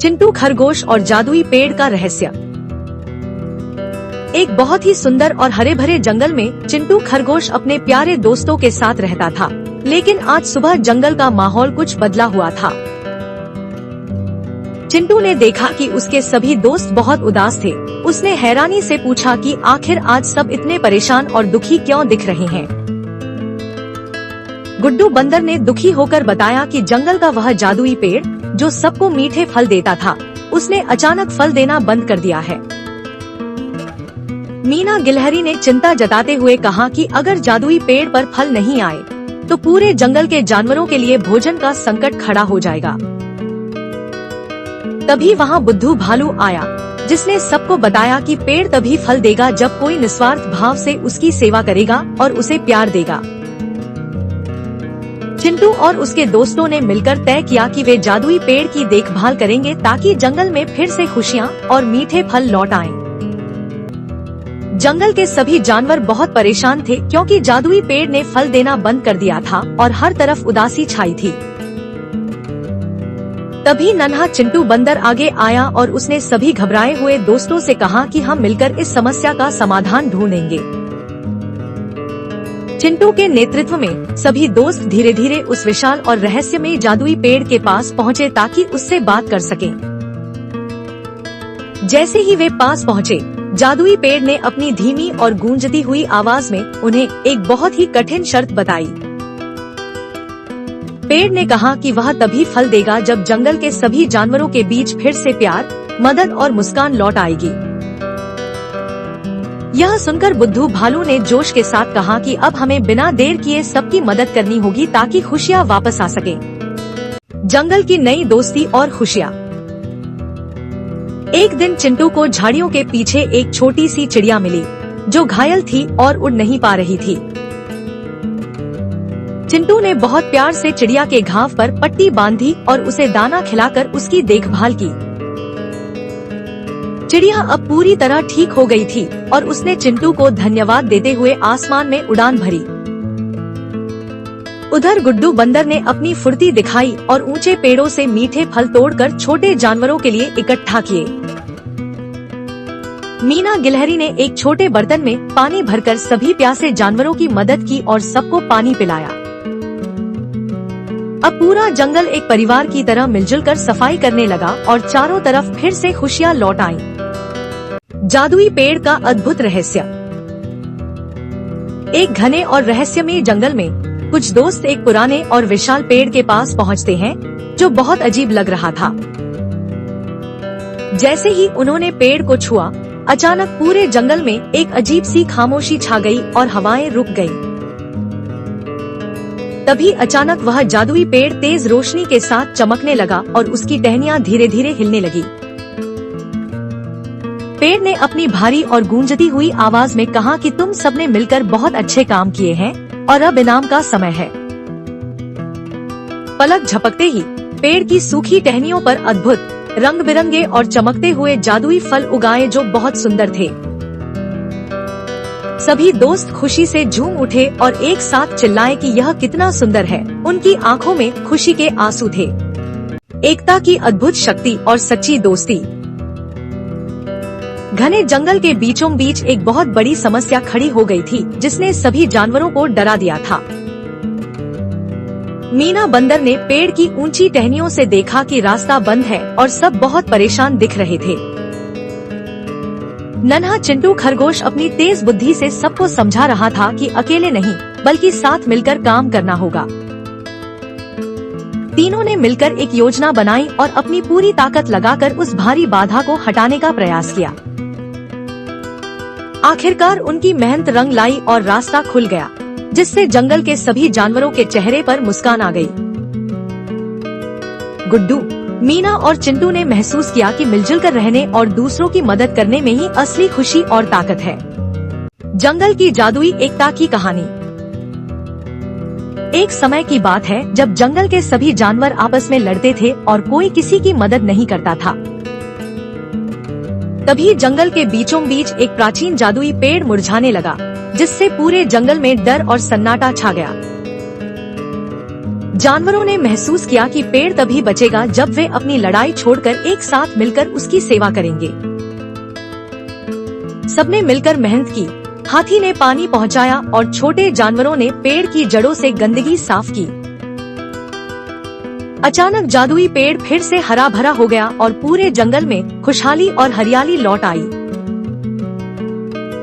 चिंटू खरगोश और जादुई पेड़ का रहस्य। एक बहुत ही सुंदर और हरे भरे जंगल में चिंटू खरगोश अपने प्यारे दोस्तों के साथ रहता था। लेकिन आज सुबह जंगल का माहौल कुछ बदला हुआ था। चिंटू ने देखा कि उसके सभी दोस्त बहुत उदास थे। उसने हैरानी से पूछा कि आखिर आज सब इतने परेशान और दुखी क्यों दिख रहे हैं। गुड्डू बंदर ने दुखी होकर बताया कि जंगल का वह जादुई पेड़ जो सबको मीठे फल देता था, उसने अचानक फल देना बंद कर दिया है। मीना गिलहरी ने चिंता जताते हुए कहा कि अगर जादुई पेड़ पर फल नहीं आए तो पूरे जंगल के जानवरों के लिए भोजन का संकट खड़ा हो जाएगा। तभी वहाँ बुद्धू भालू आया, जिसने सबको बताया कि पेड़ तभी फल देगा जब कोई निस्वार्थ भाव से उसकी सेवा करेगा और उसे प्यार देगा। चिंटू और उसके दोस्तों ने मिलकर तय किया कि वे जादुई पेड़ की देखभाल करेंगे ताकि जंगल में फिर से खुशियाँ और मीठे फल लौट आएं। जंगल के सभी जानवर बहुत परेशान थे क्योंकि जादुई पेड़ ने फल देना बंद कर दिया था और हर तरफ उदासी छाई थी। तभी नन्हा चिंटू बंदर आगे आया और उसने सभी घबराए हुए दोस्तों से कहा कि हम मिलकर इस समस्या का समाधान ढूंढेंगे। चिंटू के नेतृत्व में सभी दोस्त धीरे धीरे उस विशाल और रहस्यमयी जादुई पेड़ के पास पहुँचे ताकि उससे बात कर सकें। जैसे ही वे पास पहुँचे, जादुई पेड़ ने अपनी धीमी और गूंजती हुई आवाज में उन्हें एक बहुत ही कठिन शर्त बताई। पेड़ ने कहा कि वह तभी फल देगा जब जंगल के सभी जानवरों के बीच फिर से प्यार, मदद और मुस्कान लौट आएगी। यह सुनकर बुद्धू भालू ने जोश के साथ कहा कि अब हमें बिना देर किए सबकी मदद करनी होगी ताकि खुशियाँ वापस आ सके। जंगल की नई दोस्ती और खुशियाँ। एक दिन चिंटू को झाड़ियों के पीछे एक छोटी सी चिड़िया मिली जो घायल थी और उड़ नहीं पा रही थी। चिंटू ने बहुत प्यार से चिड़िया के घाव पर पट्टी बांधी और उसे दाना खिलाकर उसकी देखभाल की। चिड़िया अब पूरी तरह ठीक हो गई थी और उसने चिंटू को धन्यवाद देते हुए आसमान में उड़ान भरी। उधर गुड्डू बंदर ने अपनी फुर्ती दिखाई और ऊंचे पेड़ों से मीठे फल तोड़कर छोटे जानवरों के लिए इकट्ठा किए। मीना गिलहरी ने एक छोटे बर्तन में पानी भरकर सभी प्यासे जानवरों की मदद की और सबको पानी पिलाया। अब पूरा जंगल एक परिवार की तरह मिलजुल कर सफाई करने लगा और चारों तरफ फिर से खुशियाँ लौट आईं। जादुई पेड़ का अद्भुत रहस्य। एक घने और रहस्यमयी जंगल में कुछ दोस्त एक पुराने और विशाल पेड़ के पास पहुंचते हैं जो बहुत अजीब लग रहा था। जैसे ही उन्होंने पेड़ को छुआ, अचानक पूरे जंगल में एक अजीब सी खामोशी छा गई और हवाएं रुक गईं। तभी अचानक वह जादुई पेड़ तेज रोशनी के साथ चमकने लगा और उसकी टहनियाँ धीरे धीरे हिलने लगी। पेड़ ने अपनी भारी और गूंजती हुई आवाज में कहा कि तुम सबने मिलकर बहुत अच्छे काम किए हैं और अब इनाम का समय है। पलक झपकते ही पेड़ की सूखी टहनियों पर अद्भुत, रंग बिरंगे और चमकते हुए जादुई फल उगाए जो बहुत सुंदर थे। सभी दोस्त खुशी से झूम उठे और एक साथ चिल्लाए कि यह कितना सुंदर है। उनकी आंखों में खुशी के आंसू थे। एकता की अद्भुत शक्ति और सच्ची दोस्ती। घने जंगल के बीचों बीच एक बहुत बड़ी समस्या खड़ी हो गई थी जिसने सभी जानवरों को डरा दिया था। मीना बंदर ने पेड़ की ऊंची टहनियों से देखा कि रास्ता बंद है और सब बहुत परेशान दिख रहे थे। नन्हा चिंटू खरगोश अपनी तेज बुद्धि से सबको समझा रहा था कि अकेले नहीं बल्कि साथ मिलकर काम करना होगा। तीनों ने मिलकर एक योजना बनाई और अपनी पूरी ताकत लगाकर उस भारी बाधा को हटाने का प्रयास किया। आखिरकार उनकी मेहनत रंग लाई और रास्ता खुल गया, जिससे जंगल के सभी जानवरों के चेहरे पर मुस्कान आ गई। गुड्डू, मीना और चिंटू ने महसूस किया कि मिलजुल कर रहने और दूसरों की मदद करने में ही असली खुशी और ताकत है। जंगल की जादुई एकता की कहानी। एक समय की बात है जब जंगल के सभी जानवर आपस में लड़ते थे और कोई किसी की मदद नहीं करता था। तभी जंगल के बीचों बीच एक प्राचीन जादुई पेड़ मुरझाने लगा, जिससे पूरे जंगल में डर और सन्नाटा छा गया। जानवरों ने महसूस किया कि पेड़ तभी बचेगा जब वे अपनी लड़ाई छोड़कर एक साथ मिलकर उसकी सेवा करेंगे। सबने मिलकर मेहनत की। हाथी ने पानी पहुंचाया और छोटे जानवरों ने पेड़ की जड़ों से गंदगी साफ की। अचानक जादुई पेड़ फिर से हरा भरा हो गया और पूरे जंगल में खुशहाली और हरियाली लौट आई।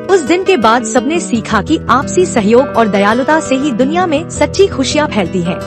उस दिन के बाद सबने सीखा कि आपसी सहयोग और दयालुता से ही दुनिया में सच्ची खुशियां फैलती हैं।